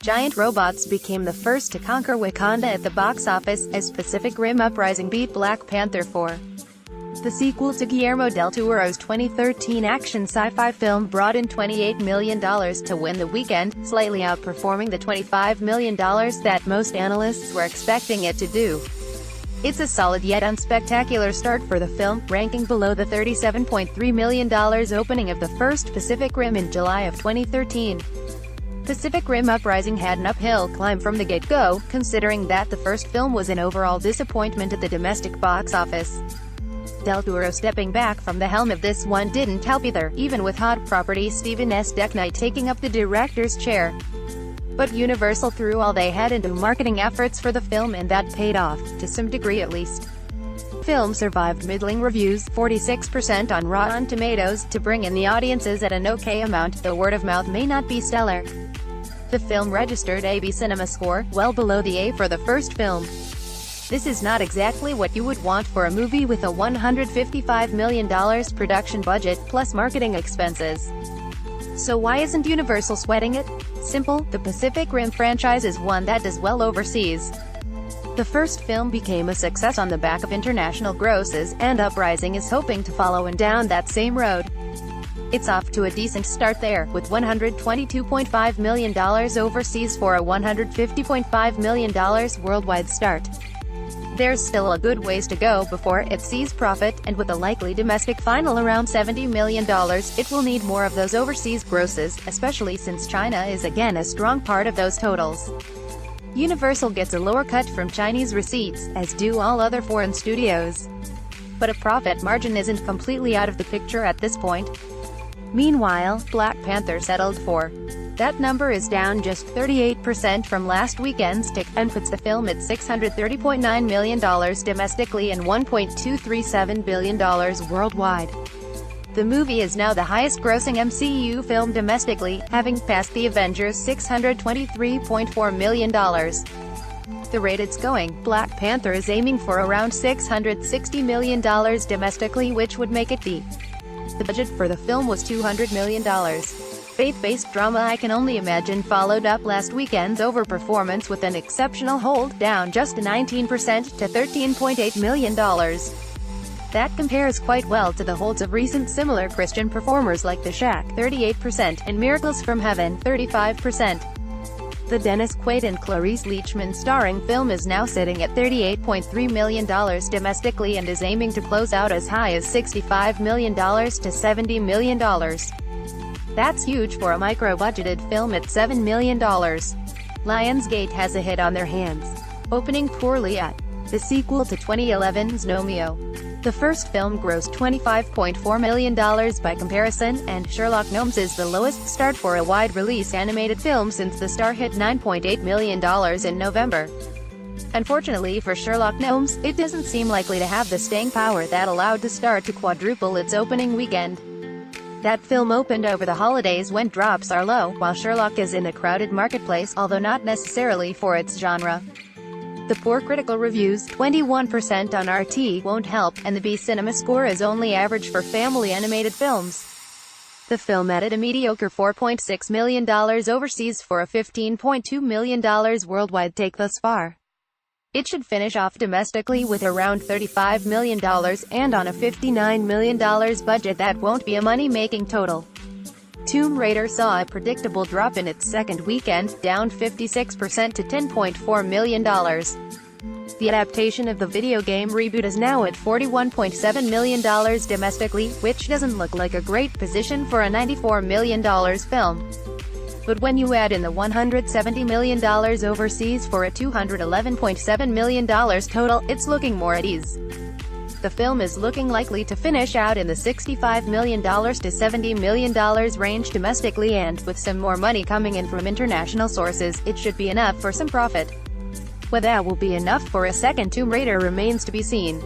Giant robots became the first to conquer Wakanda at the box office, as Pacific Rim Uprising beat Black Panther 4. The sequel to Guillermo del Toro's 2013 action sci-fi film brought in $28 million to win the weekend, slightly outperforming the $25 million that most analysts were expecting it to do. It's a solid yet unspectacular start for the film, ranking below the $37.3 million opening of the first Pacific Rim in July of 2013. Pacific Rim Uprising had an uphill climb from the get-go, considering that the first film was an overall disappointment at the domestic box office. Del Toro stepping back from the helm of this one didn't help either, even with hot property Steven S. Decknight taking up the director's chair. But Universal threw all they had into marketing efforts for the film, and that paid off, to some degree at least. The film survived middling reviews, 46% on Rotten Tomatoes, to bring in the audiences at an okay amount, though word of mouth may not be stellar. The film registered a B cinema score, well below the A for the first film. This is not exactly what you would want for a movie with a $155 million production budget, plus marketing expenses. So why isn't Universal sweating it? Simple, the Pacific Rim franchise is one that does well overseas. The first film became a success on the back of international grosses, and Uprising is hoping to follow down that same road. It's off to a decent start there, with $122.5 million overseas for a $150.5 million worldwide start. There's still a good ways to go before it sees profit, and with a likely domestic final around $70 million, it will need more of those overseas grosses, especially since China is again a strong part of those totals. Universal gets a lower cut from Chinese receipts, as do all other foreign studios. But a profit margin isn't completely out of the picture at this point. Meanwhile, Black Panther settled for. That number is down just 38% from last weekend's tick, and puts the film at $630.9 million domestically and $1.237 billion worldwide. The movie is now the highest-grossing MCU film domestically, having passed The Avengers' $623.4 million. The rate it's going, Black Panther is aiming for around $660 million domestically, which would make it the budget for the film was $200 million. Faith-based drama I Can Only Imagine followed up last weekend's overperformance with an exceptional hold, down just 19% to $13.8 million. That compares quite well to the holds of recent similar Christian performers like The Shack, 38%, and Miracles from Heaven, 35%. The Dennis Quaid and Clarice Leachman starring film is now sitting at $38.3 million domestically and is aiming to close out as high as $65 million to $70 million. That's huge for a micro-budgeted film at $7 million. Lionsgate has a hit on their hands, opening poorly at the sequel to 2011's Nomeo. The first film grossed $25.4 million by comparison, and Sherlock Gnomes is the lowest start for a wide-release animated film since the star hit $9.8 million in November. Unfortunately for Sherlock Gnomes, it doesn't seem likely to have the staying power that allowed the star to quadruple its opening weekend. That film opened over the holidays when drops are low, while Sherlock is in a crowded marketplace, although not necessarily for its genre. The poor critical reviews, 21% on RT, won't help, and the B cinema score is only average for family animated films. The film added a mediocre $4.6 million overseas for a $15.2 million worldwide take thus far. It should finish off domestically with around $35 million, and on a $59 million budget that won't be a money-making total. Tomb Raider saw a predictable drop in its second weekend, down 56% to $10.4 million. The adaptation of the video game reboot is now at $41.7 million domestically, which doesn't look like a great position for a $94 million film. But when you add in the $170 million overseas for a $211.7 million total, it's looking more at ease. The film is looking likely to finish out in the $65 million to $70 million range domestically, and, with some more money coming in from international sources, it should be enough for some profit. Whether that will be enough for a second Tomb Raider remains to be seen.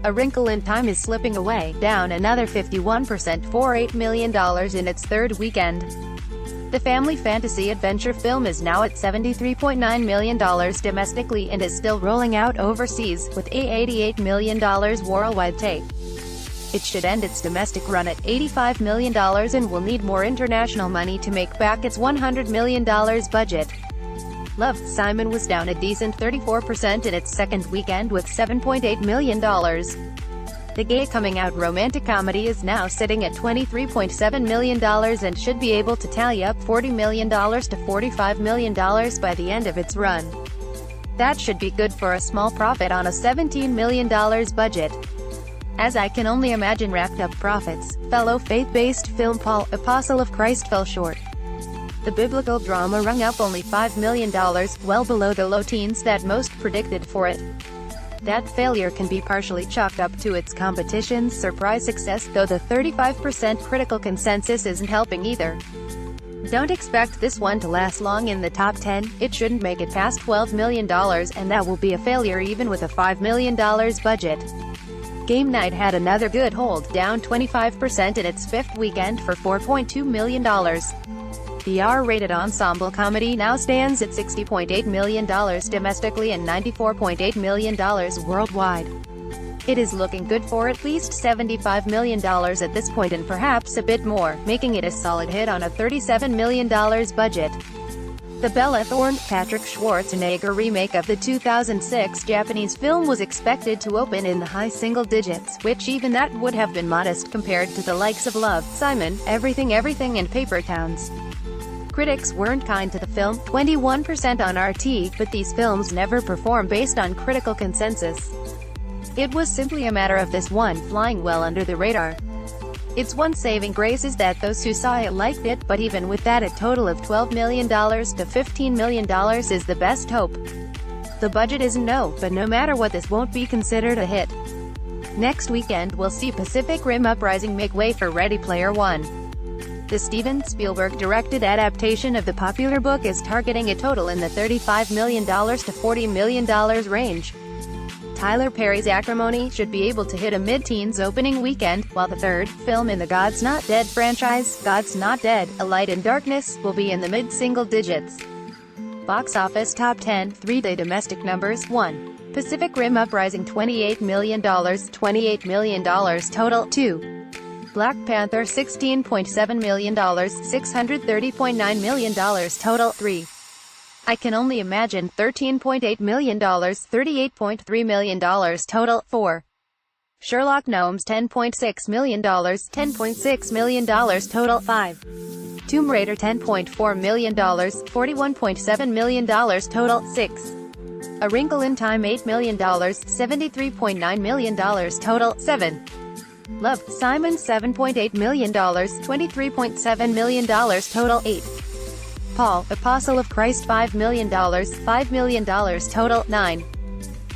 A Wrinkle in Time is slipping away, down another 51% for $8 million in its third weekend. The family fantasy adventure film is now at $73.9 million domestically and is still rolling out overseas, with a $88 million worldwide take. It should end its domestic run at $85 million and will need more international money to make back its $100 million budget. Love, Simon was down a decent 34% in its second weekend with $7.8 million. The gay coming-out romantic comedy is now sitting at $23.7 million and should be able to tally up $40 million to $45 million by the end of its run. That should be good for a small profit on a $17 million budget. As I Can Only Imagine racked up profits, fellow faith-based film Paul, Apostle of Christ fell short. The biblical drama rung up only $5 million, well below the low teens that most predicted for it. That failure can be partially chalked up to its competition's surprise success, though the 35% critical consensus isn't helping either. Don't expect this one to last long in the top 10, it shouldn't make it past $12 million, and that will be a failure even with a $5 million budget. Game Night had another good hold, down 25% in its fifth weekend for $4.2 million. The R-rated ensemble comedy now stands at $60.8 million domestically and $94.8 million worldwide. It is looking good for at least $75 million at this point and perhaps a bit more, making it a solid hit on a $37 million budget. The Bella Thorne, Patrick Schwarzenegger remake of the 2006 Japanese film was expected to open in the high single digits, which even that would have been modest compared to the likes of Love, Simon, Everything Everything and Paper Towns. Critics weren't kind to the film, 21% on RT, but these films never perform based on critical consensus. It was simply a matter of this one flying well under the radar. Its one saving grace is that those who saw it liked it, but even with that a total of $12 million to $15 million is the best hope. The budget isn't but no matter what, this won't be considered a hit. Next weekend we'll see Pacific Rim Uprising make way for Ready Player One. The Steven Spielberg-directed adaptation of the popular book is targeting a total in the $35 million to $40 million range. Tyler Perry's Acrimony should be able to hit a mid-teens opening weekend, while the third film in the God's Not Dead franchise, God's Not Dead, A Light in Darkness, will be in the mid-single digits. Box office top 10, 3-day domestic numbers, 1. Pacific Rim Uprising $28 million total, 2. Black Panther $16.7 million, $630.9 million total, 3. I Can Only Imagine $13.8 million, $38.3 million total, 4. Sherlock Gnomes $10.6 million, $10.6 million total, 5. Tomb Raider $10.4 million, $41.7 million total, 6. A Wrinkle in Time $8 million, $73.9 million total, 7. Love, Simon $7.8 million, $23.7 million total, 8. Paul, Apostle of Christ $5 million, $5 million total, 9.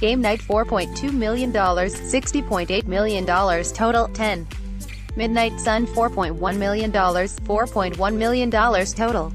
Game Night $4.2 million, $60.8 million total, 10. Midnight Sun $4.1 million, $4.1 million total.